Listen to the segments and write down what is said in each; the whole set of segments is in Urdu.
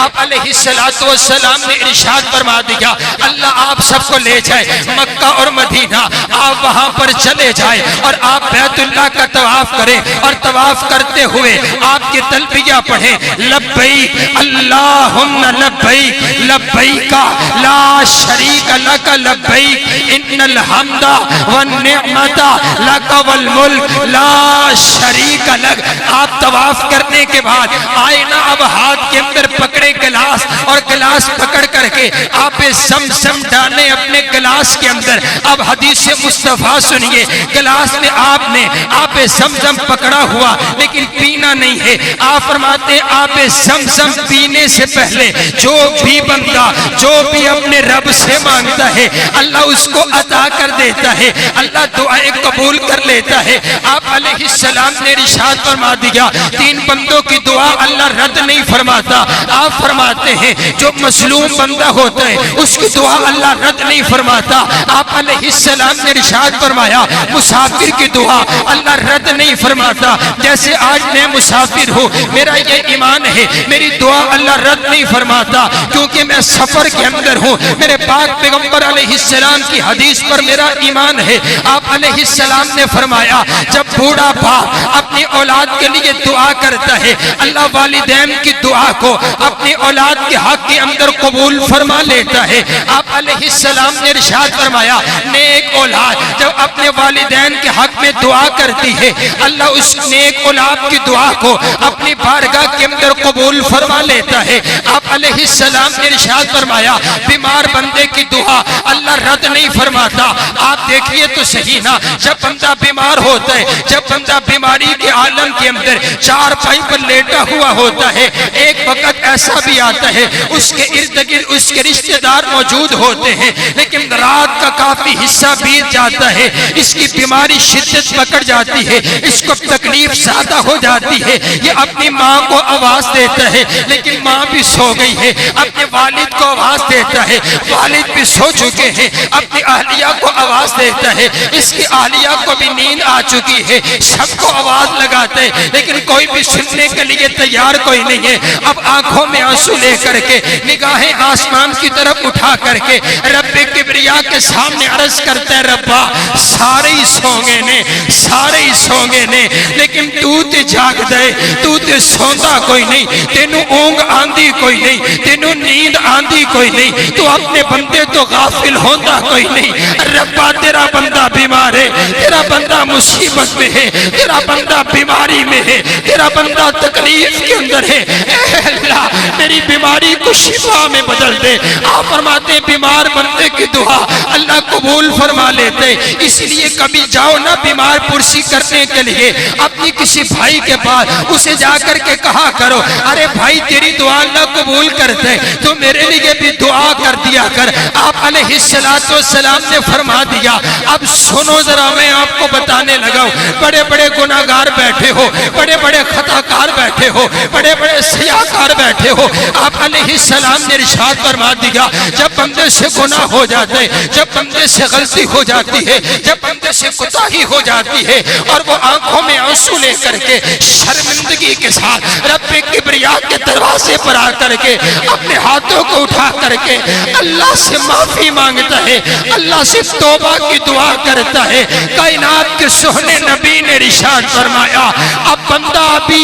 آپ علیہ السلام نے ارشاد فرما دیا اللہ آپ سب کو لے جائے مکہ اور مدینہ، آپ وہاں پر چلے جائیں اور آپ بیت اللہ کا طواف کریں اور طواف کرتے ہوئے آپ کی تلبیہ پڑھیں لبیک اللہم لبیک لبیک لا شریک لک لبیک ان الحمد والنعمت لک والملک لا شریک لک۔ آپ طواف کرنے کے بعد آئے نا اب ہاتھ کے اندر پکڑے گلاس اور گلاس پکڑ کر کے آپ زمزم ڈالیں اپنے گلاس کے اندر۔ اب حدیث مصطفیٰ سنیے، گلاس میں آپ نے آپ زمزم پکڑا ہوا لیکن پینا نہیں ہے۔ آپ فرماتے ہیں آپ زمزم پینے سے پہلے جو بھی بندہ جو بھی اپنے رب سے مانگتا ہے اللہ اس کو عطا کر دیتا ہے، اللہ دعائیں قبول کر لیتا ہے۔ آپ علیہ السلام نے ارشاد فرما دیا تین بندوں کی دعا اللہ رد نہیں فرماتا۔ آپ فرماتے ہیں جو مظلوم بندہ ہوتا ہے اس کی دعا اللہ رد نہیں فرماتا۔ آپ علیہ السلام نے ارشاد فرمایا مسافر کی دعا اللہ رد نہیں فرماتا۔ جیسے آج میں مسافر ہوں، میرا یہ ایمان ہے میری دعا اللہ رد نہیں فرماتا کیونکہ میں سفر کے اندر ہوں۔ میرے پاک پیغمبر علیہ السلام کی حدیث پر میرا ایمان ہے۔ آپ علیہ السلام نے فرمایا جب بوڑھا باپ اپنی اولاد کے لیے دعا کرتا ہے اللہ والدین کی دعا کو اپنی اولاد کے حق کے اندر قبول فرما لیتا ہے۔ آپ علیہ السلام نے ارشاد فرمایا نیک اولاد جب اپنے والدین کے حق میں دعا کرتی ہے اللہ اس نیک اولاد کی دعا کو اپنی بارگاہ کے اندر قبول فرما لیتا ہے۔ آپ علیہ السلام نے ارشاد فرمایا بیمار بندے کی دعا اللہ رد نہیں فرماتا۔ آپ دیکھئے تو صحیح نا، جب بندہ بیمار ہوتا ہے، جب بندہ بیماری کے عالم کے اندر چار پائی پر لیٹا ہوا ہوتا ہے، ایک وقت ایسا بھی آتا ہے اس کے ارد گرد اس کے رشتہ دار موجود ہوتے ہیں لیکن رات کا کافی حصہ بیت جاتا ہے، اس کی بیماری شدت پکڑ جاتی ہے، اس کو تکلیف زیادہ ہو جاتی ہے، یہ اپنی ماں کو آواز دیتا ہے لیکن ماں بھی سو گئی ہے، اپنے والد کو آواز دیتا ہے والد بھی سو چکے ہیں، اپنی اہلیہ کو آواز دیتا ہے اس کی اہلیہ کو بھی نیند آ چکی ہے، سب کو آواز لگاتے ہیں لیکن کوئی بھی سننے کے لیے تیار کوئی نہیں ہے۔ اب آنکھوں میں آنسو لے کر کے نگاہیں آسمان کی طرف اٹھا کر کے رب کبریا کے سامنے عرض کرتا ہے ربا سارے ہی سونگے نے سارے ہی سونگے نے لیکن تو تے جاگ دے، تو تے سوندا کوئی نہیں، تینوں اونگ آندھی کوئی نہیں، تینوں نیند آندھی کوئی نہیں، تو اپنے بندے تو غافل ہوتا کوئی نہیں۔ ربا تیرا بندہ بیمار ہے، تیرا بندہ مصیبت میں ہے، تیرا بندہ بیماری میں ہے، تیرا بندہ تکلیف کے اندر ہے، اے اللہ میری بیماری کو شفا میں بدل دے۔ آپ فرماتے ہیں بیمار بندے کی دعا اللہ قبول فرما لیتے، اس لیے کبھی جاؤ نہ بیمار پرسی کرنے کے لیے اپنی کسی بھائی کے پاس اسے جا کر کے کہا کرو ارے بھائی تیری دعا اللہ قبول کرتے تو میرے لیے بھی دعا کر دیا کر۔ آپ علیہ السلام نے فرما دیا اب سنو ذرا میں آپ کو بتانے لگا ہوں، بڑے بڑے گناہگار بیٹھے ہو، بڑے بڑے خطاکار بیٹھے ہو، بڑے بڑے سیاکار بیٹھے ہو، آپ علیہ السلام نے ارشاد فرما دیا جب بندے سے گناہ ہو جاتے، جب بندے سے غلطی ہو جاتی ہے، جب بندے سے کوتاہی ہو جاتی ہے اور وہ آنکھوں میں آنسو لے کر کے شرمندگی کے ساتھ رب کبریا کے دروازے پر آ کر کے اپنے ہاتھوں کو اٹھا کر کے اللہ سے معافی مانگتا ہے، اللہ سے توبہ کی دعا کرتا ہے، کائنات کے سہنے نبی نے ارشاد فرمایا اب بندہ بھی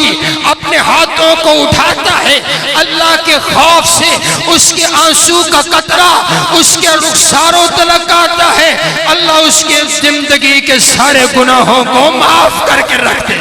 اپنے ہاتھوں کو اٹھاتا ہے اللہ کے خوف سے اس کے آنسو کا قطرہ اس کے رخساروں تلک آتا ہے، اللہ اس کے زندگی کے سارے گناہوں کو معاف کر کے رکھ دے۔